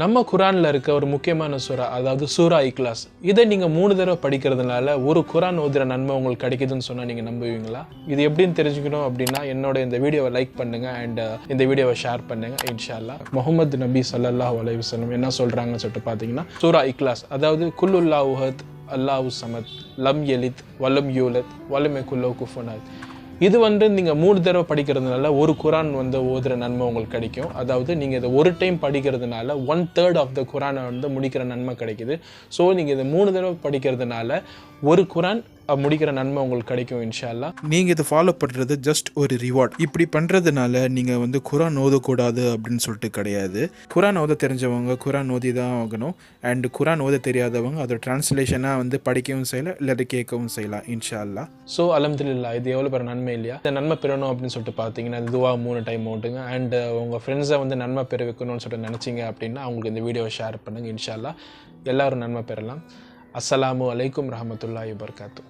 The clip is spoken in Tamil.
நம்ம குரானில் இருக்க ஒரு முக்கியமான சூறா, அதாவது சூரா இக்லாஸ். இதை நீங்கள் 3 தடவை படிக்கிறதுனால ஒரு குரான் ஓதுற நன்மை உங்களுக்கு கிடைக்குதுன்னு சொன்னால் நீங்கள் நம்புவீங்களா? இது எப்படின்னு தெரிஞ்சுக்கணும் அப்படின்னா என்னோட இந்த வீடியோவை லைக் பண்ணுங்கள் அண்ட் இந்த வீடியோவை ஷேர் பண்ணுங்கள். இன்ஷா அல்லாஹ். முஹம்மது நபி ஸல்லல்லாஹு அலைஹி வஸல்லம் என்ன சொல்கிறாங்கன்னு சொல்லிட்டு பார்த்தீங்கன்னா, சூரா இக்லாஸ் அதாவது குல்லுல்லாஹு அஹத் அல்லாஹு ஸமத் லம் யலித் வலம் யூலத் வலம் யகுல் லஹு குஃபுவன் அஹத். இது நீங்கள் 3 தடவை படிக்கிறதுனால ஒரு குரான் ஓதுற நன்மை உங்களுக்கு கிடைக்கும். அதாவது நீங்கள் இதை ஒரு டைம் படிக்கிறதுனால 1/3 ஆஃப் த குரானை முடிக்கிற நன்மை கிடைக்குது. ஸோ நீங்கள் இதை 3 தடவை படிக்கிறதுனால ஒரு குரான் முடிக்கிற நன்மை உங்களுக்கு கிடைக்கும் இன்ஷா அல்லாஹ். நீங்கள் இதை ஃபாலோ பண்ணுறது ஜஸ்ட் ஒரு ரிவார்ட். இப்படி பண்ணுறதுனால நீங்கள் குரான் ஓதக்கூடாது அப்படின்னு சொல்லிட்டு கிடையாது. குரான் ஓத தெரிஞ்சவங்க குரான் ஓதி தான் ஆகணும். அண்ட் குரான் ஓத தெரியாதவங்க அதை டிரான்ஸ்லேஷனாக படிக்கவும் செய்யலாம், இல்லாத கேட்கவும் செய்யலாம் இன்ஷா அல்லாஹ். ஸோ அல்ஹம்துலில்லாஹ், இது எவ்வளோ பெரிய நன்மை இல்லையா? இந்த நன்மை பெறணும் அப்படின்னு சொல்லிட்டு பார்த்தீங்கன்னா துவா 3 டைம் ஓட்டுங்க. அண்ட் உங்கள் ஃப்ரெண்ட்ஸை நன்மை பெற வைக்கணும்னு சொல்லிட்டு நினச்சிங்க அப்படின்னா அவங்களுக்கு இந்த வீடியோவை ஷேர் பண்ணுங்கள். இன்ஷா அல்லாஹ் எல்லோரும் நன்மை பெறலாம். அஸ்ஸலாமு அலைக்கும் ரஹமத்துல்லாஹி வபரகாத்துஹு.